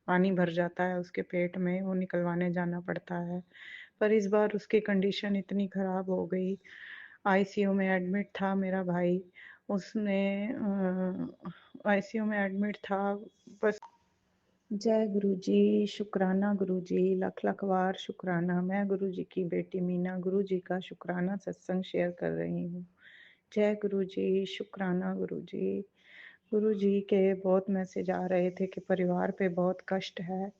पानी भर जाता है उसके पेट में, वो निकलवाने जाना पड़ता है। पर इस बार उसकी कंडीशन इतनी ख़राब हो गई, आईसीयू में एडमिट था मेरा भाई। उसने आईसीयू में एडमिट था। बस जय गुरु जी, शुक्राना गुरु जी, लख लख वार शुक्राना। मैं गुरु जी की बेटी मीना गुरु जी का शुक्राना सत्संग शेयर कर रही हूँ। जय गुरु जी, शुक्राना गुरु जी। गुरु जी के बहुत मैसेज आ रहे थे कि परिवार पे बहुत कष्ट है,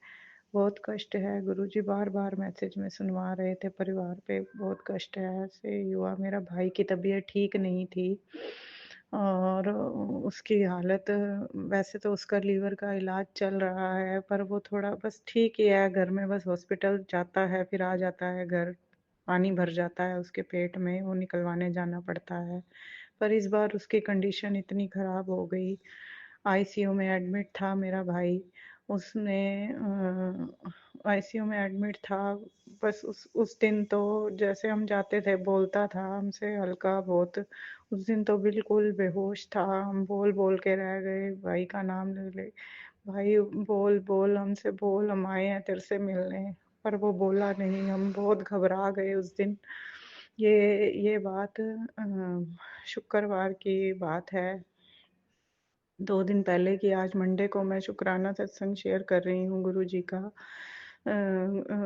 बहुत कष्ट है। गुरु जी बार बार मैसेज में सुनवा रहे थे, परिवार पे बहुत कष्ट है। ऐसे हुआ, मेरा भाई की तबीयत ठीक नहीं थी और उसकी हालत, वैसे तो उसका लीवर का इलाज चल रहा है, पर वो थोड़ा बस ठीक ही है। घर में बस हॉस्पिटल जाता है फिर आ जाता है घर, पानी भर जाता है उसके पेट में, वो निकलवाने जाना पड़ता है। पर इस बार उसकी कंडीशन इतनी ख़राब हो गई, आईसीयू में एडमिट था मेरा भाई। उसने आईसीयू में एडमिट था। बस उस दिन तो जैसे हम जाते थे बोलता था हमसे हल्का बहुत। उस दिन तो बिल्कुल बेहोश था, हम बोल बोल के रह गए, भाई का नाम ले ले, भाई बोल बोल हमसे बोल, हम आए हैं तेरे से मिलने। पर वो बोला नहीं, हम बहुत घबरा गए उस दिन। ये बात शुक्रवार की बात है, 2 दिन पहले की। आज मंडे को मैं शुक्राना सत्संग शेयर कर रही हूँ गुरु जी का।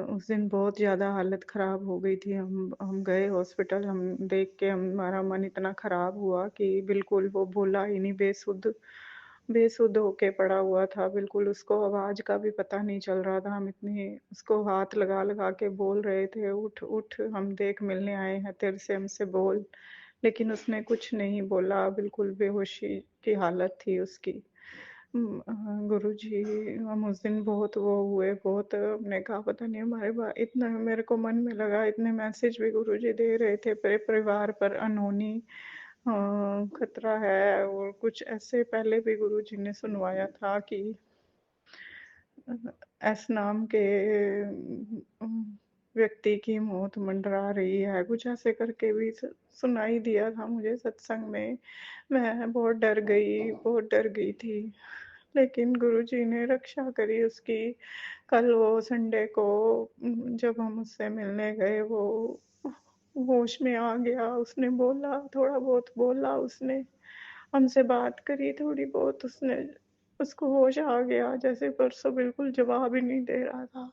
उस दिन बहुत ज़्यादा हालत ख़राब हो गई थी। हम गए हॉस्पिटल, हम देख के हमारा मन इतना ख़राब हुआ कि बिल्कुल वो बोला ही नहीं, बेसुध बेसुध होके पड़ा हुआ था बिल्कुल। उसको आवाज़ का भी पता नहीं चल रहा था, हम इतनी उसको हाथ लगा लगा के बोल रहे थे, उठ उठ, हम देख मिलने आए हैं तेरे से, हमसे बोल। लेकिन उसने कुछ नहीं बोला, बिल्कुल बेहोशी की हालत थी उसकी। गुरुजी, हम उस दिन बहुत वो हुए, बहुत हमने कहा पता नहीं हमारे इतना मेरे को मन में लगा, इतने मैसेज भी गुरुजी दे रहे थे पूरे परिवार पर, अनहोनी खतरा है। और कुछ ऐसे पहले भी गुरुजी ने सुनवाया था कि एस नाम के व्यक्ति की मौत मंडरा रही है, कुछ ऐसे करके भी सुनाई दिया था मुझे सत्संग में। मैं बहुत डर गई, बहुत डर गई थी। लेकिन गुरुजी ने रक्षा करी उसकी। कल वो संडे को जब हम उससे मिलने गए, वो होश में आ गया। उसने बोला, थोड़ा बहुत बोला उसने, हमसे बात करी थोड़ी बहुत उसने। उसको होश आ गया, जैसे परसों बिल्कुल जवाब ही नहीं दे रहा था।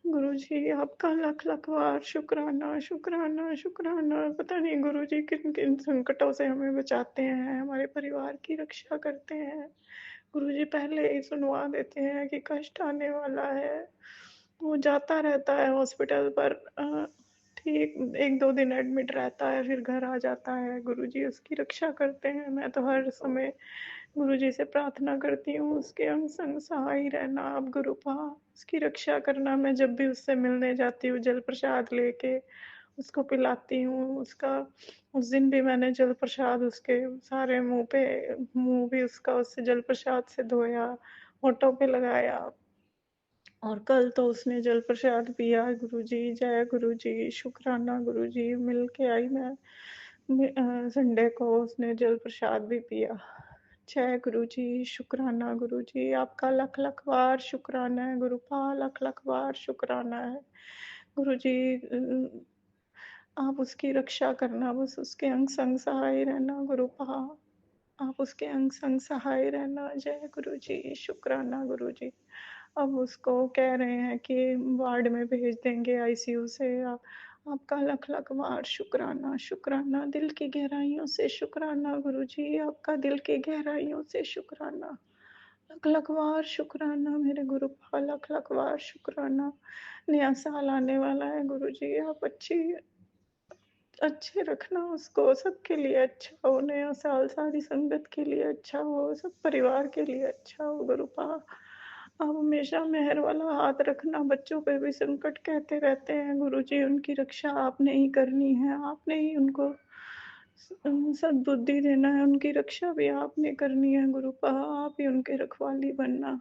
गुरुजी आपका लख लख वार शुक्राना, शुक्राना, शुक्राना। पता नहीं गुरुजी किन किन संकटों से हमें बचाते हैं, हमारे परिवार की रक्षा करते हैं। गुरुजी पहले ही सुनवा देते हैं कि कष्ट आने वाला है। वो जाता रहता है हॉस्पिटल पर, ठीक 1-2 दिन एडमिट रहता है, फिर घर आ जाता है। गुरुजी उसकी रक्षा करते हैं। मैं तो हर समय गुरुजी से प्रार्थना करती हूँ, उसके अंग संग सहाय रहना आप गुरुपा, उसकी रक्षा करना। मैं जब भी उससे मिलने जाती हूँ जल प्रसाद लेके उसको पिलाती हूँ। उसका उस दिन भी मैंने जल प्रसाद उसके सारे मुंह भी उसका उससे जल प्रसाद से धोया, होठों पे लगाया। और कल तो उसने जल प्रसाद पिया। गुरुजी, जय गुरुजी, शुक्राना गुरुजी। मिल के आई मैं संडे को, उसने जल प्रसाद भी पिया। जय गुरुजी, शुक्राना गुरुजी, आपका लख लख बार शुक्राना है गुरुपा, लख लख बार शुक्राना है गुरुजी। आप उसकी रक्षा करना, बस उसके अंग संग सहाय रहना गुरुपा, आप उसके अंग संग सहाय रहना। जय गुरुजी, शुक्राना गुरुजी। अब उसको कह रहे हैं कि वार्ड में भेज देंगे आईसीयू से। आपका लख लख बार शुक्राना, शुक्राना, दिल की गहराइयों से शुक्राना गुरुजी, आपका दिल की गहराइयों से शुक्राना। लख लख बार शुक्राना मेरे गुरु का, लख लख बार शुक्राना। नया साल आने वाला है गुरुजी, आप अच्छे रखना उसको, सबके लिए अच्छा हो नया साल, सारी संगत के लिए अच्छा हो, सब परिवार के लिए अच्छा हो गुरुपा। आप हमेशा मेहर वाला हाथ रखना, बच्चों पे भी संकट कहते रहते हैं गुरुजी, उनकी रक्षा आपने ही करनी है, आपने ही उनको सद्बुद्धि देना है, उनकी रक्षा भी आपने करनी है गुरुपा, आप ही उनके रखवाली बनना।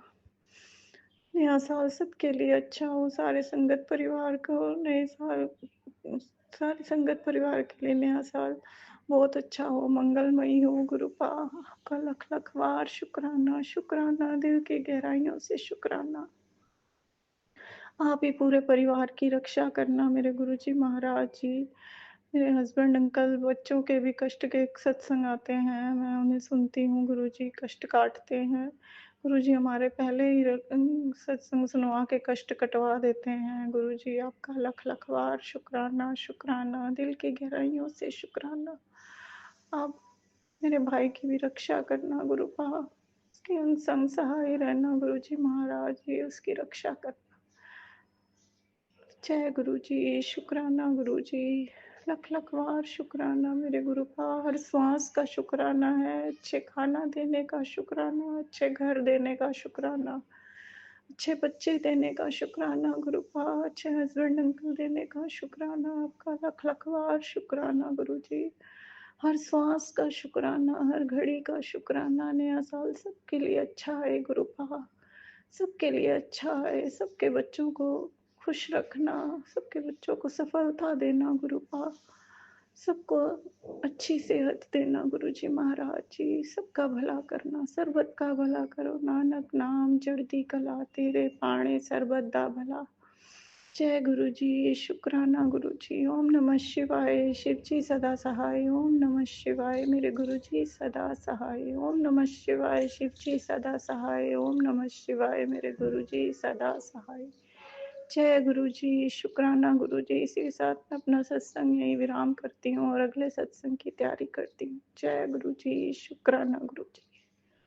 नया साल सबके लिए अच्छा हो, सारे संगत परिवार को नए साल, सारी संगत परिवार के लिए नया साल बहुत अच्छा हो, मंगलमयी हो गुरुपा। आपका लख लख बार शुक्राना, शुक्राना, दिल की गहराइयों से शुक्राना। आप ही पूरे परिवार की रक्षा करना मेरे गुरुजी महाराज जी। मेरे हस्बैंड अंकल बच्चों के भी कष्ट के सत्संग आते हैं, मैं उन्हें सुनती हूँ, गुरुजी कष्ट काटते हैं। गुरुजी हमारे पहले ही सत्संग सुनवा के कष्ट कटवा देते हैं। गुरुजी आपका लख लख बार शुक्राना, शुक्राना, दिल की गहराइयों से शुक्राना। आप मेरे भाई की भी रक्षा करना गुरुपा, उसके अंग संग सहाय रहना गुरुजी महाराज जी, उसकी रक्षा करना। जय गुरुजी, शुक्राना गुरुजी, लख लख बार शुक्राना मेरे गुरुपा। हर श्वास का शुक्राना है, अच्छे खाना देने का शुक्राना, अच्छे घर देने का शुक्राना, अच्छे बच्चे देने का शुक्राना गुरुपा, अच्छे हस्बैंड अंकल देने का शुक्राना। आपका लख लख बार शुक्राना गुरुजी। हर श्वास का शुक्राना, हर घड़ी का शुक्राना। नया साल सबके लिए अच्छा है गुरुपा, सबके लिए अच्छा है। सबके बच्चों को खुश रखना, सबके बच्चों को सफलता देना गुरुपा, सबको अच्छी सेहत देना गुरुजी महाराज जी, सबका भला करना, सर्बत का भला करो। नानक नाम चढ़ती कला, तेरे पाणे सर्बत दा भला। जय गुरुजी, शुक्राना गुरुजी। ओम नमः शिवाय, शिव जी सदा सहाय। ओम नमः शिवाय, मेरे गुरुजी सदा सहाय। ओम नमः शिवाय, शिव जी सदा सहाय। ओम नमः शिवाय, मेरे गुरुजी सदा सहाय। जय गुरुजी, शुक्राना गुरुजी। इसी के साथ मैं अपना सत्संग यही विराम करती हूँ और अगले सत्संग की तैयारी करती हूँ। जय गुरुजी, शुक्राना गुरुजी।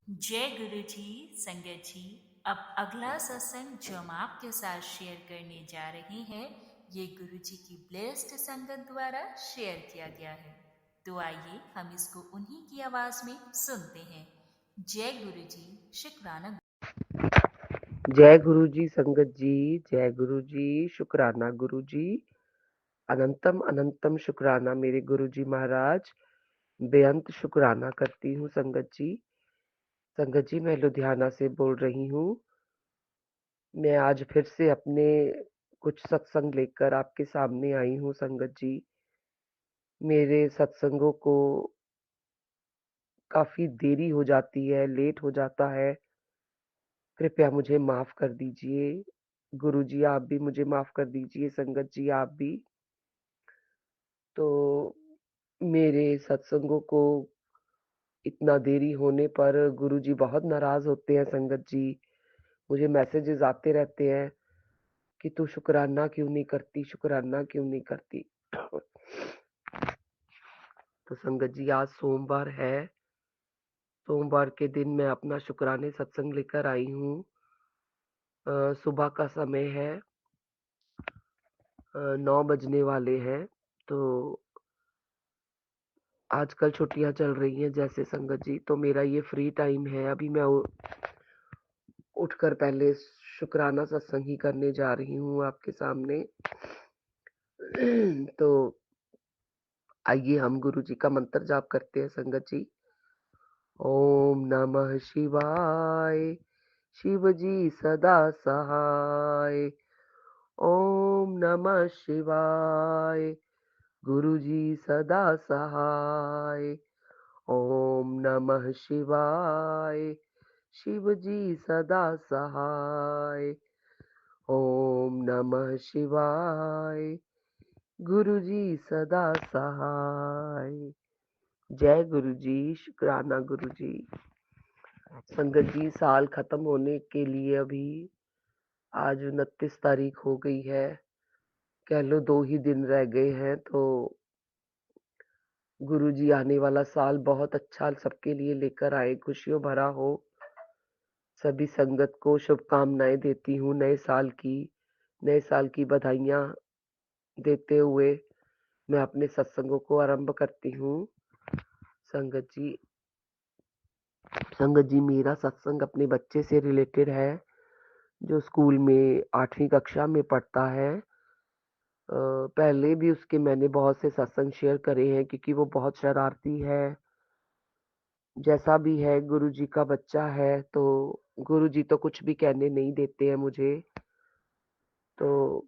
जय गुरु जी। संगत जी, अब अगला सत्संग जो हम आपके साथ शेयर करने जा रहे हैं, ये गुरु जी की ब्लेस्ड संगत द्वारा शेयर किया गया है। तो आइए हम इसको उन्हीं की आवाज में सुनते हैं। जय गुरु जी, शुक्राना। जय गुरु जी संगत जी, जय गुरु जी, शुक्राना गुरु जी, अनंतम अनंतम शुक्राना मेरे गुरु जी महाराज। बेअंत शुक्राना करती हूँ संगत जी। संगत जी मैं लुधियाना से बोल रही हूँ। मैं आज फिर से अपने कुछ सत्संग लेकर आपके सामने आई हूँ संगत जी। मेरे सत्संगों को काफी देरी हो जाती है, लेट हो जाता है, कृपया मुझे माफ कर दीजिए। गुरु जी आप भी मुझे माफ कर दीजिए, संगत जी आप भी। तो मेरे सत्संगों को इतना देरी होने पर गुरुजी बहुत नाराज होते हैं संगत जी। मुझे मैसेजेस आते रहते हैं कि तू शुक्राना क्यों नहीं करती, शुक्राना क्यों नहीं करती। तो संगत जी आज सोमवार है, सोमवार के दिन मैं अपना शुक्राने सत्संग लेकर आई हूँ। सुबह का समय है, 9 बजने वाले हैं। तो आजकल छुट्टियां चल रही हैं जैसे संगत जी, तो मेरा ये फ्री टाइम है। अभी मैं उठकर पहले शुक्राना सत्संग ही करने जा रही हूँ आपके सामने। तो आइए हम गुरु जी का मंत्र जाप करते हैं संगत जी। ओम नमः शिवाय, शिव जी सदा सहाय। ओम नमः शिवाय, गुरु जी सदा सहाय। ओम नमः शिवाय, शिव जी सदा सहाय। ओम नमः शिवाय, गुरु जी सदा सहाय। जय गुरु जी, शुक्राना गुरु जी। संगत जी साल खत्म होने के लिए अभी आज 29 तारीख हो गई है, कह लो 2 ही दिन रह गए हैं। तो गुरु जी आने वाला साल बहुत अच्छा सबके लिए लेकर आए, खुशियों भरा हो। सभी संगत को शुभकामनाएं देती हूँ नए साल की बधाइयां देते हुए मैं अपने सत्संगों को आरंभ करती हूँ। संगत जी मेरा सत्संग अपने बच्चे से रिलेटेड है जो स्कूल में 8वीं कक्षा में पढ़ता है। पहले भी उसके मैंने बहुत से सत्संग शेयर करे हैं क्योंकि वो बहुत शरारती है। जैसा भी है गुरुजी का बच्चा है, तो गुरुजी तो कुछ भी कहने नहीं देते हैं मुझे। तो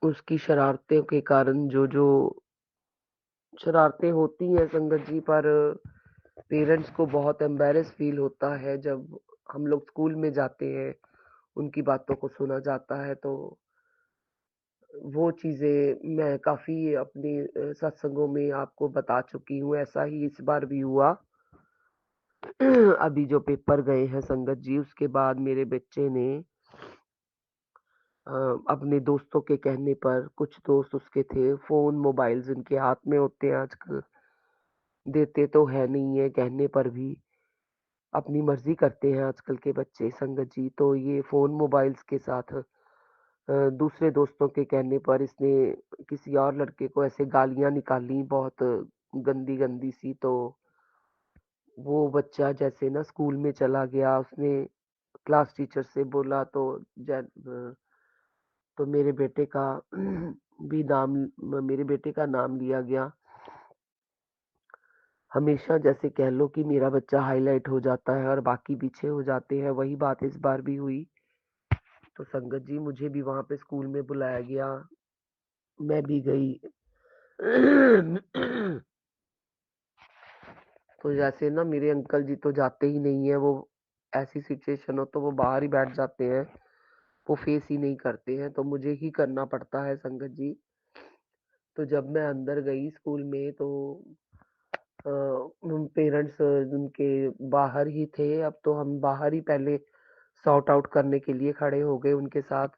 उसकी शरारतों के कारण जो शरारतें होती हैं संगत जी, पर पेरेंट्स को बहुत एम्बैरेस फील होता है जब हम लोग स्कूल में जाते हैं, उनकी बातों को सुना जाता है, तो वो चीज़ें मैं काफ़ी अपने सत्संगों में आपको बता चुकी हूँ। ऐसा ही इस बार भी हुआ। अभी जो पेपर गए हैं संगत जी, उसके बाद मेरे बच्चे ने अपने दोस्तों के कहने पर, कुछ दोस्त उसके थे, फ़ोन, मोबाइल्स उनके हाथ में होते हैं आजकल, देते तो है नहीं है कहने पर भी, अपनी मर्ज़ी करते हैं आजकल के बच्चे संगत जी। तो ये फ़ोन, मोबाइल्स के साथ दूसरे दोस्तों के कहने पर इसने किसी और लड़के को ऐसे गालियाँ निकाली बहुत गंदी-गंदी सी, तो वो बच्चा जैसे ना स्कूल में चला गया, उसने क्लास टीचर से बोला, तो तो मेरे बेटे का भी मेरे बेटे का नाम लिया गया। हमेशा जैसे कह लो कि मेरा बच्चा हाइलाइट हो जाता है और बाकी पीछे हो जाते हैं, वही बात इस बार भी हुई। तो संगत जी, मुझे भी वहाँ पे स्कूल में बुलाया गया, मैं भी गई। तो जैसे ना मेरे अंकल जी तो जाते ही नहीं है, वो ऐसी सिचुएशन हो तो वो बाहर ही बैठ जाते हैं, वो फेस ही नहीं करते हैं, तो मुझे ही करना पड़ता है संगत जी। तो जब मैं अंदर गई स्कूल में, तो पेरेंट्स उनके बाहर ही थे। अब तो हम बाहर ही पहले सॉर्ट आउट करने के लिए खड़े हो गए उनके साथ।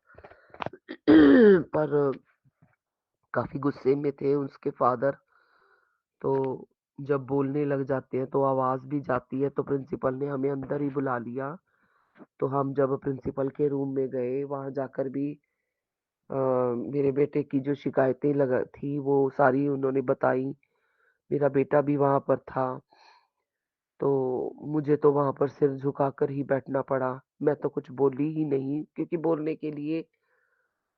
पर काफी गुस्से में थे उसके फादर, तो जब बोलने लग जाते हैं तो आवाज भी जाती है, तो प्रिंसिपल ने हमें अंदर ही बुला लिया। तो हम जब प्रिंसिपल के रूम में गए, वहां जाकर भी मेरे बेटे की जो शिकायतें लगा थी वो सारी उन्होंने बताई। मेरा बेटा भी वहां पर था, तो मुझे तो वहां पर सिर झुकाकर ही बैठना पड़ा। मैं तो कुछ बोली ही नहीं, क्योंकि बोलने के लिए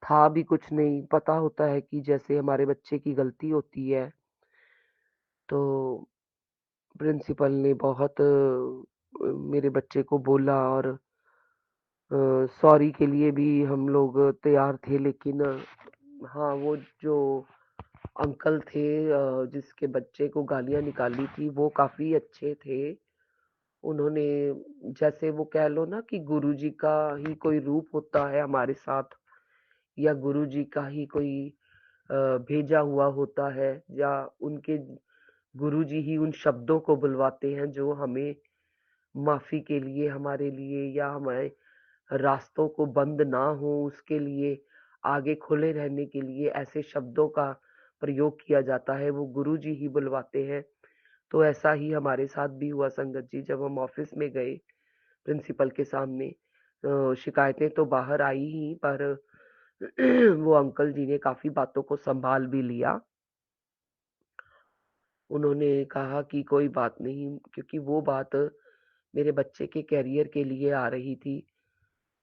था भी कुछ नहीं। पता होता है कि जैसे हमारे बच्चे की गलती होती है, तो प्रिंसिपल ने बहुत मेरे बच्चे को बोला, और सॉरी के लिए भी हम लोग तैयार थे, लेकिन हाँ, वो जो अंकल थे जिसके बच्चे को गालियां निकाली थी, वो काफी अच्छे थे। उन्होंने, जैसे वो कह लो ना कि गुरुजी का ही कोई रूप होता है हमारे साथ, या गुरुजी का ही कोई भेजा हुआ होता है, या उनके गुरुजी ही उन शब्दों को बुलवाते हैं जो हमें माफी के लिए, हमारे लिए, या हमारे रास्तों को बंद ना हो उसके लिए, आगे खुले रहने के लिए ऐसे शब्दों का प्रयोग किया जाता है, वो गुरुजी ही बुलवाते हैं। तो ऐसा ही हमारे साथ भी हुआ संगत जी, जब हम ऑफिस में गए प्रिंसिपल के सामने, शिकायतें तो बाहर आई ही, पर वो अंकल जी ने काफी बातों को संभाल भी लिया। उन्होंने कहा कि कोई बात नहीं, क्योंकि वो बात मेरे बच्चे के करियर के लिए आ रही थी,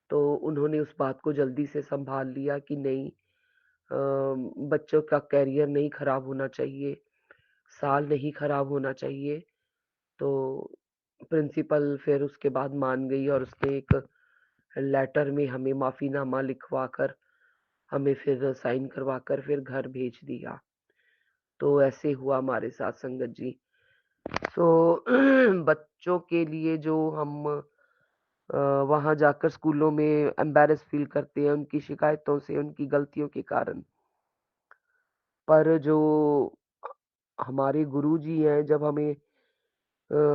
तो उन्होंने उस बात को जल्दी से संभाल लिया कि नहीं, बच्चों का करियर नहीं खराब होना चाहिए, साल नहीं खराब होना चाहिए। तो प्रिंसिपल फिर उसके बाद मान गई, और उसने एक लेटर में हमें माफीनामा लिखवा कर, हमें फिर साइन करवा कर फिर घर भेज दिया। तो ऐसे हुआ हमारे साथ संगत जी। तो बच्चों के लिए जो हम वहां जाकर स्कूलों में एम्बैरेस फील करते हैं उनकी शिकायतों से, उनकी गलतियों के कारण, पर जो हमारे गुरुजी हैं, जब हमें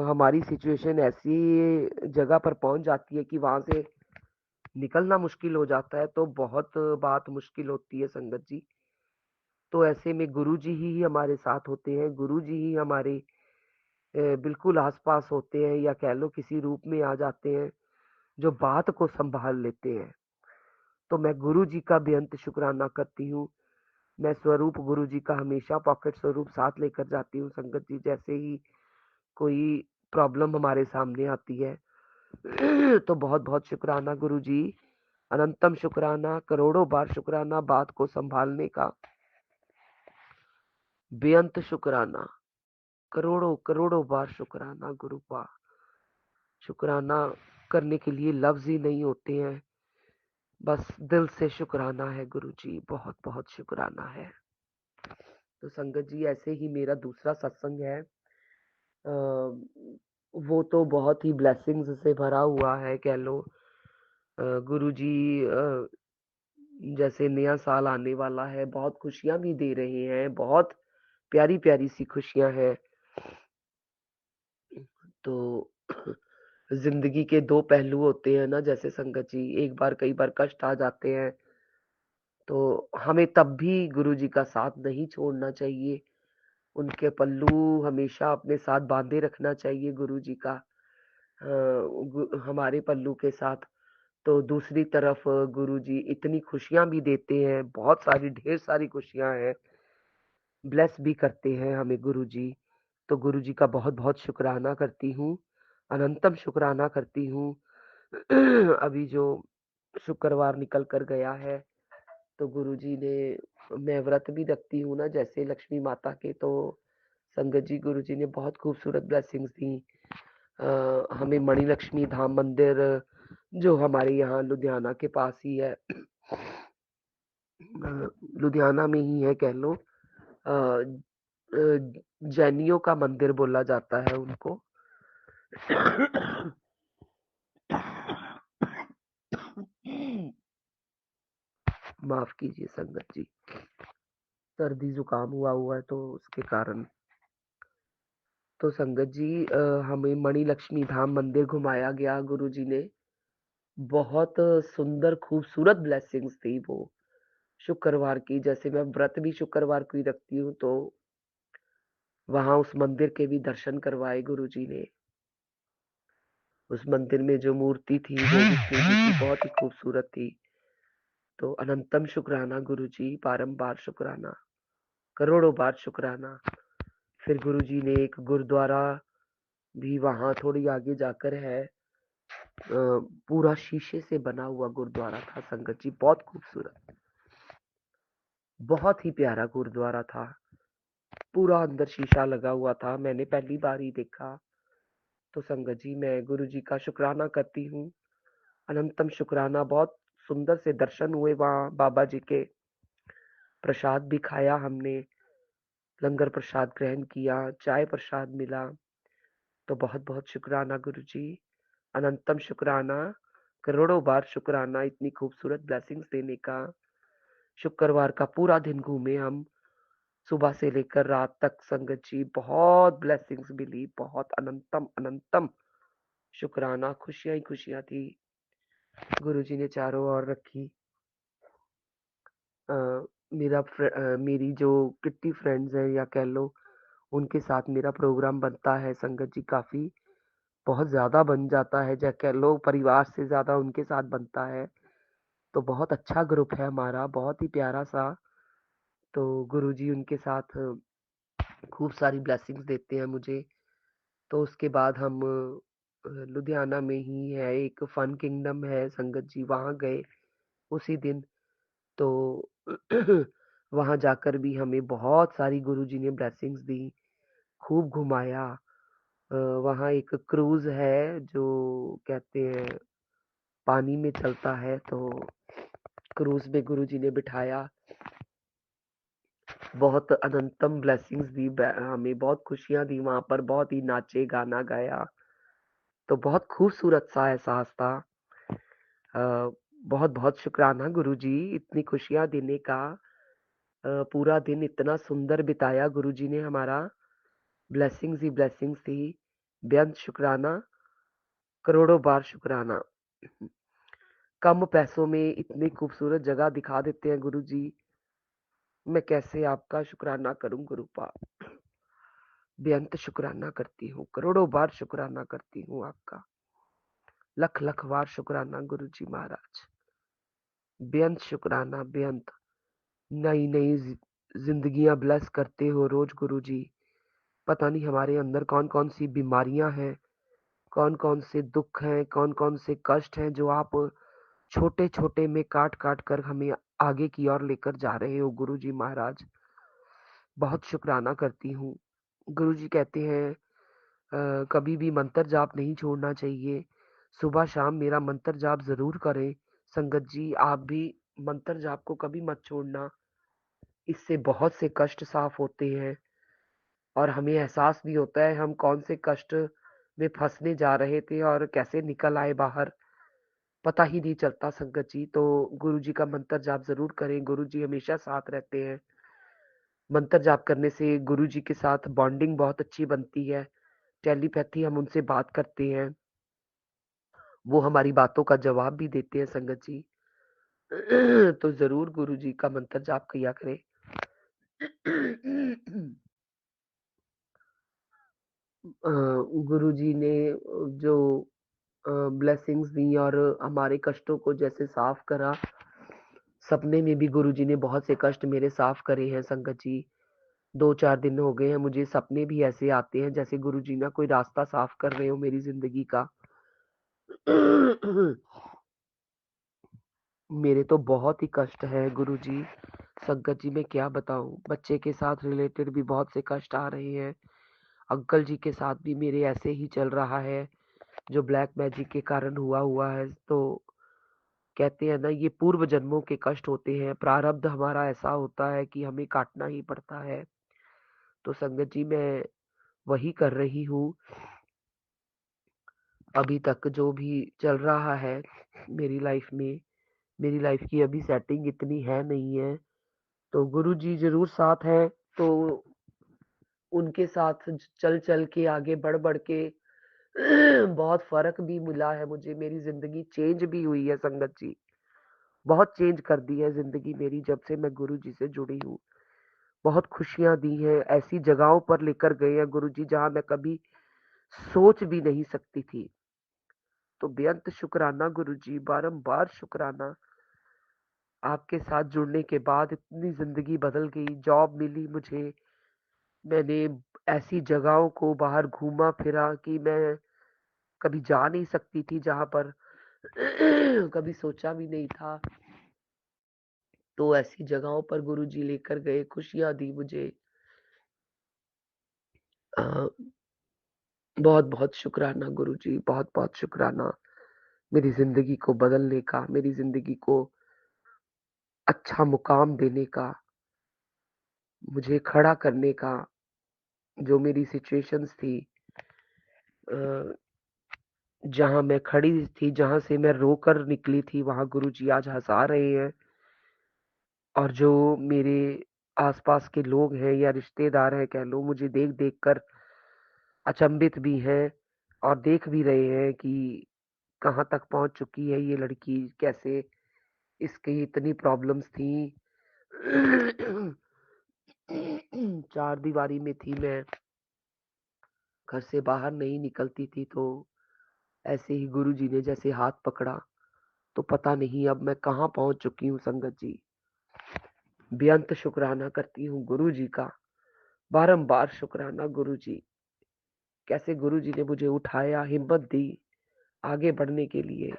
हमारी सिचुएशन ऐसी जगह पर पहुंच जाती है कि वहां से निकलना मुश्किल हो जाता है, तो बहुत बात मुश्किल होती है संगत जी। तो ऐसे में गुरुजी ही हमारे साथ होते हैं, गुरुजी ही हमारे बिल्कुल आस-पास होते हैं, या कह लो किसी रूप में आ जाते हैं, जो बात को सँभाल लेते हैं। तो मैं गुरुजी का बेअंत शुक्राना करती हूँ। मैं स्वरूप गुरुजी का हमेशा पॉकेट स्वरूप साथ लेकर जाती हूँ संगत जी, जैसे ही कोई प्रॉब्लम हमारे सामने आती है। तो बहुत-बहुत शुक्राना गुरुजी, अनंतम शुक्राना, करोड़ों बार शुक्राना, बात को सँभालने का, बेअंत शुक्राना, करोड़ों-करोड़ों बार शुक्राना गुरुपा। शुक्राना करने के लिए लफ्ज़ ही नहीं होते हैं, बस दिल से शुक्राना है गुरुजी, बहुत-बहुत शुक्राना है। तो संगत जी ऐसे ही मेरा दूसरा सत्संग है। वो तो बहुत ही ब्लेसिंग्स से भरा हुआ है कह लो। गुरुजी जैसे नया साल आने वाला है, बहुत खुशियाँ भी दे रहे हैं, बहुत प्यारी-प्यारी सी खुशियाँ हैं। तो ज़िंदगी के 2 पहलू होते हैं ना जैसे संगत जी, एक बार कई बार कष्ट आ जाते हैं, तो हमें तब भी गुरुजी का साथ नहीं छोड़ना चाहिए। उनके पल्लू हमेशा अपने साथ बाँधे रखना चाहिए गुरुजी का हमारे पल्लू के साथ। तो दूसरी तरफ गुरुजी इतनी खुशियाँ भी देते हैं, बहुत सारी ढेर सारी खुशियाँ हैं, ब्लेस भी करते हैं हमें गुरुजी। तो गुरुजी का बहुत-बहुत शुकराना करती हूँ, अनंतम शुकराना करती हूँ। अभी जो शुक्रवार निकल कर गया है, तो गुरुजी ने मैं व्रत भी रखती हूँ ना जैसे लक्ष्मी माता के, तो संगत जी गुरुजी ने बहुत खूबसूरत ब्लेसिंग्स दी। हमें मणिलक्ष्मी धाम मंदिर जो हमारे यहाँ लुधियाना के पास ही है, लुधियाना में ही है कह लो। जैनियों का मंदिर बोला जाता है उनको। माफ कीजिए संगत जी, सर्दी जुकाम हुआ है तो उसके कारण। तो संगत जी हमें मणिलक्ष्मी धाम मंदिर घुमाया गया गुरुजी ने। बहुत सुंदर खूबसूरत ब्लेसिंग्स थी वो शुक्रवार की। जैसे मैं व्रत भी शुक्रवार को ही रखती हूँ, तो वहां उस मंदिर के भी दर्शन करवाए गुरुजी ने। उस मंदिर में जो मूर्ति थी वो विष्णु जी की बहुत ही खूबसूरत थी। तो अनंतम शुक्राना गुरुजी, बारंबार शुक्राना, करोड़ों बार शुक्राना। फिर गुरुजी ने एक गुरुद्वारा भी वहां थोड़ी आगे जाकर है, पूरा शीशे से बना हुआ गुरुद्वारा था संगत जी, बहुत खूबसूरत, बहुत ही प्यारा गुरुद्वारा था। पूरा अंदर शीशा लगा हुआ था, मैंने पहली बार ही देखा। तो संगत जी मैं गुरुजी का शुक्राना करती हूँ, अनंतम शुक्राना। बहुत सुंदर से दर्शन हुए वहाँ बाबा जी के। प्रसाद भी खाया हमने, लंगर प्रसाद ग्रहण किया, चाय प्रसाद मिला। तो बहुत-बहुत शुक्राना गुरुजी, अनंतम शुक्राना, करोड़ों बार शुक्राना इतनी खूबसूरत ब्लेसिंग्स देने का। शुक्रवार का पूरा दिन घूमे हम, सुबह से लेकर रात तक संगत जी, बहुत ब्लेसिंग्स मिली, बहुत अनंतम अनंतम शुक्राना, खुशियाँ ही खुशियाँ थी, गुरुजी ने चारों ओर रखी। अ, मेरी जो किट्टी फ्रेंड्स हैं या कह लो, उनके साथ मेरा प्रोग्राम बनता है संगत जी काफ़ी, बहुत ज़्यादा बन जाता है, या कह लो परिवार से ज़्यादा उनके साथ बनता है। तो बहुत अच्छा ग्रुप है हमारा, बहुत ही प्यारा-सा। तो गुरुजी उनके साथ खूब सारी ब्लेसिंग्स देते हैं मुझे। तो उसके बाद हम लुधियाना में ही है एक फन किंगडम है संगत जी, वहाँ गए उसी दिन। तो वहाँ जाकर भी हमें बहुत सारी गुरुजी ने ब्लेसिंग्स दी, खूब घुमाया। वहाँ एक क्रूज़ है जो कहते हैं पानी में चलता है, तो क्रूज़ में गुरुजी ने बिठाया। बहुत अनंतम ब्लेसिंग्स दी, हमें बहुत खुशियाँ दी वहाँ पर, बहुत ही नाचे, गाना गाया। तो बहुत खूबसूरत सा एहसास था। बहुत-बहुत शुक्राना गुरुजी इतनी खुशियाँ देने का। पूरा दिन इतना सुंदर बिताया गुरुजी ने हमारा, ब्लेसिंग्स ही ब्लेसिंग्स थी। बेअंत शुक्राना, करोड़ों बार शुक्राना। कम पैसों में इतनी खूबसूरत जगह दिखा देते हैं गुरुजी, मैं कैसे आपका शुक्राना करूँ गुरुपा। बेअंत शुक्राना करती हूँ, करोड़ों बार शुक्राना करती हूँ आपका। लख-लख बार शुक्राना गुरुजी महाराज। बेअंत शुक्राना, बेअंत। नई-नई ज़िंदगियाँ ब्लेस करते हो रोज़ गुरुजी। पता नहीं हमारे अंदर कौन-कौन सी बीमारियाँ हैं, कौन-कौन से दुःख हैं, कौन-कौन से कष्ट हैं जो आप छोटे-छोटे में काट-काट कर हमें आगे की ओर लेकर जा रहे हो गुरुजी महाराज। बहुत शुक्राना करती हूँ। गुरुजी कहते हैं कभी भी मंत्र जाप नहीं छोड़ना चाहिए। सुबह शाम मेरा मंत्र जाप ज़रूर करें। संगत जी आप भी मंत्र जाप को कभी मत छोड़ना। इससे बहुत से कष्ट साफ होते हैं और हमें एहसास भी होता है हम कौन से कष्ट में फँसने जा रहे थे और कैसे निकल आए बाहर, पता ही नहीं चलता संगत जी। तो गुरुजी का मंत्र जाप ज़रूर करें, गुरुजी हमेशा साथ रहते हैं। मंत्र जाप करने से गुरुजी के साथ बॉन्डिंग बहुत अच्छी बनती है, टेलीपैथी हम उनसे बात करते हैं, वो हमारी बातों का जवाब भी देते हैं संगत जी। तो ज़रूर गुरुजी का मंत्र जाप किया करें। गुरुजी ने जो ब्लेसिंग्स दी और हमारे कष्टों को जैसे साफ करा, सपने में भी गुरुजी ने बहुत से कष्ट मेरे साफ करे हैं संगत जी। 2-4 दिन हो गए हैं मुझे सपने भी ऐसे आते हैं जैसे गुरुजी ना कोई रास्ता साफ कर रहे हो मेरी ज़िंदगी का। मेरे तो बहुत ही कष्ट है गुरुजी, संगत जी मैं क्या बताऊँ? बच्चे के साथ रिलेटेड भी बहुत से कष्ट आ रहे हैं। अंकल जी के साथ भी मेरे ऐसे ही चल रहा है, जो ब्लैक मैजिक के कारण हुआ है। तो कहते हैं ना ये पूर्व जन्मों के कष्ट होते हैं, प्रारब्ध हमारा ऐसा होता है कि हमें काटना ही पड़ता है। तो संगत जी मैं वही कर रही हूँ। अभी तक जो भी चल रहा है मेरी लाइफ में, मेरी लाइफ की अभी सेटिंग इतनी है नहीं है। तो गुरुजी ज़रूर साथ हैं, तो उनके साथ चल-चल के आगे बढ़-बढ़ के बहुत फ़र्क भी मिला है मुझे, मेरी ज़िंदगी चेंज भी हुई है संगत जी। बहुत चेंज कर दी है ज़िंदगी मेरी जब से मैं गुरुजी से जुड़ी हूँ। बहुत खुशियाँ दी हैं, ऐसी जगहों पर लेकर गए हैं गुरुजी जहाँ मैं कभी सोच भी नहीं सकती थी। तो बेअंत शुक्राना गुरुजी, बारंबार शुक्राना। आपके साथ जुड़ने के बाद इतनी ज़िंदगी बदल गई, जॉब मिली मुझे, मैंने ऐसी जगहों को बाहर घूमा-फिरा कि मैं कभी जा नहीं सकती थी जहाँ पर कभी सोचा भी नहीं था। तो ऐसी जगहों पर गुरुजी लेकर गए, खुशियाँ दी मुझे। अ, बहुत-बहुत शुक्राना गुरुजी, बहुत-बहुत शुक्राना मेरी ज़िंदगी को बदलने का, मेरी ज़िंदगी को अच्छा मुकाम देने का, मुझे खड़ा करने का, जो मेरी सिचुएशंस थी अ, जहाँ मैं खड़ी थी, जहाँ से मैं रोकर निकली थी, वहाँ गुरुजी आज हँसा रहे हैं और जो मेरे आस-पास के लोग हैं या रिश्तेदार हैं कह लो, मुझे देख-देख कर अचंभित भी हैं और देख भी रहे हैं कि कहाँ तक पहुँच चुकी है ये लड़की, कैसे इसकी इतनी प्रॉब्लम्स थी। 4 दीवारी में थी मैं, घर से बाहर नहीं निकलती थी, तो ऐसे ही गुरुजी ने जैसे हाथ पकड़ा, तो पता नहीं अब मैं कहाँ पहुँच चुकी हूँ संगत जी। बेअंत शुक्राना करती हूँ गुरुजी का, बारंबार शुक्राना गुरुजी। कैसे गुरुजी ने मुझे उठाया, हिम्मत दी आगे बढ़ने के लिए।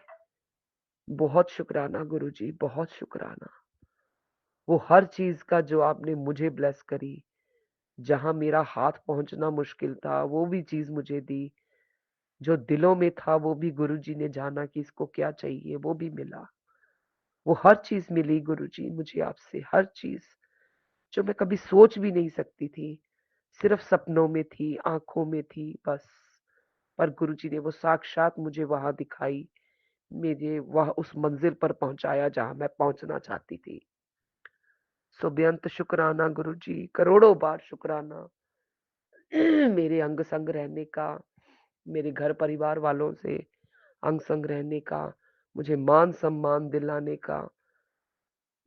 बहुत शुक्राना गुरुजी, बहुत शुक्राना। वो हर चीज़ का जो आपने मुझे ब्लेस करी, जहाँ मेरा हाथ पहुँचना मुश्किल था, वो भी चीज़ मुझे दी। जो दिलों में था, वो भी गुरुजी ने जाना कि इसको क्या चाहिए, वो भी मिला। वो हर चीज़ मिली गुरुजी मुझे आपसे, हर चीज़, जो मैं कभी सोच भी नहीं सकती थी। सिर्फ़ सपनों में थी, आँखों में थी बस। पर गुरुजी ने वो साक्षात मुझे वहाँ दिखाई, मुझे वह उस मंज़िल पर पहुँचाया जहाँ मैं पहुँचना चाहती थी। सो बेअंत शुक्राना गुरुजी, करोड़ों बार शुक्राना मेरे अंग संग रहने का, मेरे घर परिवार वालों से अंग संग रहने का, मुझे मान सम्मान दिलाने का,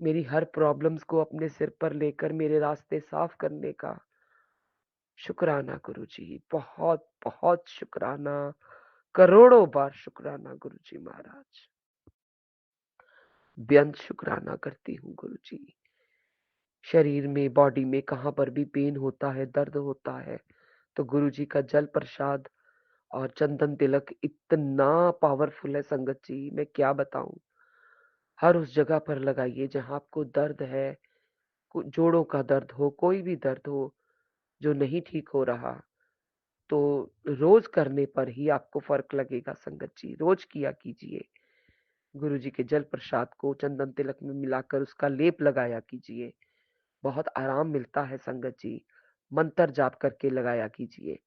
मेरी हर प्रॉब्लम्स को अपने सिर पर लेकर मेरे रास्ते साफ करने का। शुक्राना गुरुजी, बहुत बहुत शुक्राना, करोड़ों बार शुक्राना गुरुजी महाराज। बेअंत शुक्राना करती हूँ गुरुजी। शरीर में, बॉडी में कहाँ पर भी पेन होता है, दर्द होता है, तो गुरुजी का जल प्रसाद और चंदन तिलक इतना पावरफुल है संगत जी, मैं क्या बताऊँ। हर उस जगह पर लगाइए जहाँ आपको दर्द है, जोड़ों का दर्द हो, कोई भी दर्द हो जो नहीं ठीक हो रहा, तो रोज करने पर ही आपको फर्क लगेगा संगत जी, रोज किया कीजिए। गुरुजी के जल प्रसाद को चंदन तिलक में मिलाकर उसका लेप लगाया कीजिए। बहुत आराम मिलता है संगत जी। मंत्र जाप करके लगाया कीजिए।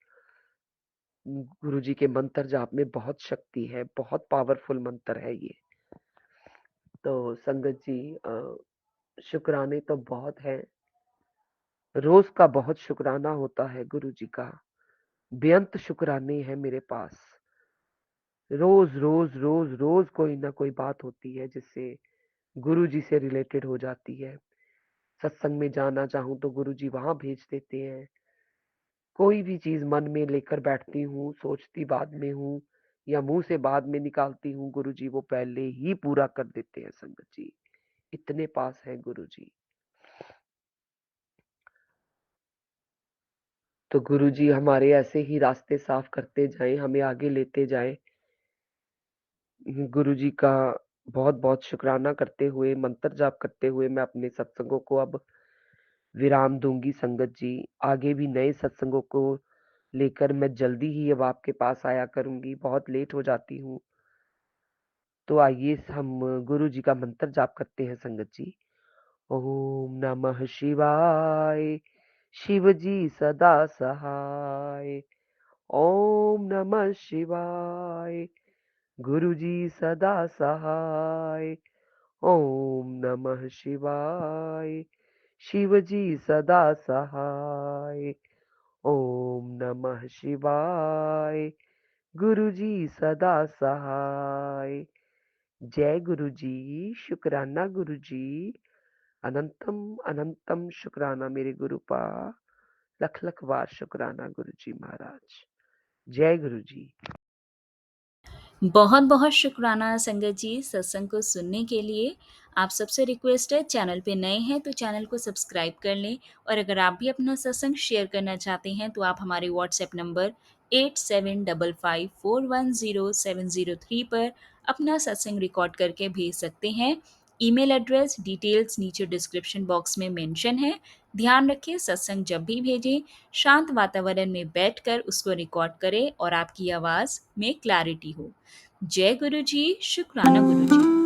गुरु जी के मंत्र जाप में बहुत शक्ति है, बहुत पावरफुल मंत्र है ये। तो संगत जी शुक्राने तो बहुत है, रोज का बहुत शुक्राना होता है गुरु जी का, बेअंत शुक्राने हैं मेरे पास। रोज रोज रोज रोज कोई ना कोई बात होती है जिससे गुरु जी से रिलेटेड हो जाती है। सत्संग में जाना चाहूं तो गुरु जी वहां भेज देते हैं। कोई भी चीज मन में लेकर बैठती हूँ, सोचती बाद में हूँ या मुंह से बाद में निकालती हूँ, गुरु जी वो पहले ही पूरा कर देते हैं संगत जी। इतने पास है गुरु जी। तो गुरु जी हमारे ऐसे ही रास्ते साफ करते जाएं, हमें आगे लेते जाएं। गुरु जी का बहुत बहुत शुक्राना करते हुए, मंत्र जाप करते हुए मैं अपने सत्संगों को अब विराम दूंगी संगत जी। आगे भी नए सत्संगों को लेकर मैं जल्दी ही अब आपके पास आया करूंगी, बहुत लेट हो जाती हूँ। तो आइए हम गुरु जी का मंत्र जाप करते हैं संगत जी। ओम नमः शिवाय, शिव जी सदा सहाय। ओम नमः शिवाय, गुरु जी सदा सहाय। ओम नमः शिवाय, शिव जी सदा सहाय। ओम नमः शिवाय, गुरु जी सदा सहाय। जय गुरु जी, शुक्राना गुरु जी। अनंतम अनंतम शुक्राना मेरे गुरुपा। लख लख बार शुक्राना गुरु जी महाराज। जय गुरु जी। बहुत बहुत शुक्राना संगत जी सत्संग को सुनने के लिए। आप सबसे रिक्वेस्ट है, चैनल पे नए हैं तो चैनल को सब्सक्राइब कर लें, और अगर आप भी अपना सत्संग शेयर करना चाहते हैं तो आप हमारे व्हाट्सएप नंबर 8755410703 पर अपना सत्संग रिकॉर्ड करके भेज सकते हैं। ईमेल एड्रेस डिटेल्स नीचे डिस्क्रिप्शन बॉक्स में मेंशन है। ध्यान रखें, सत्संग जब भी भेजें शांत वातावरण में बैठकर उसको रिकॉर्ड करें और आपकी आवाज़ में क्लैरिटी हो। जय गुरु जी, शुक्राना गुरु जी।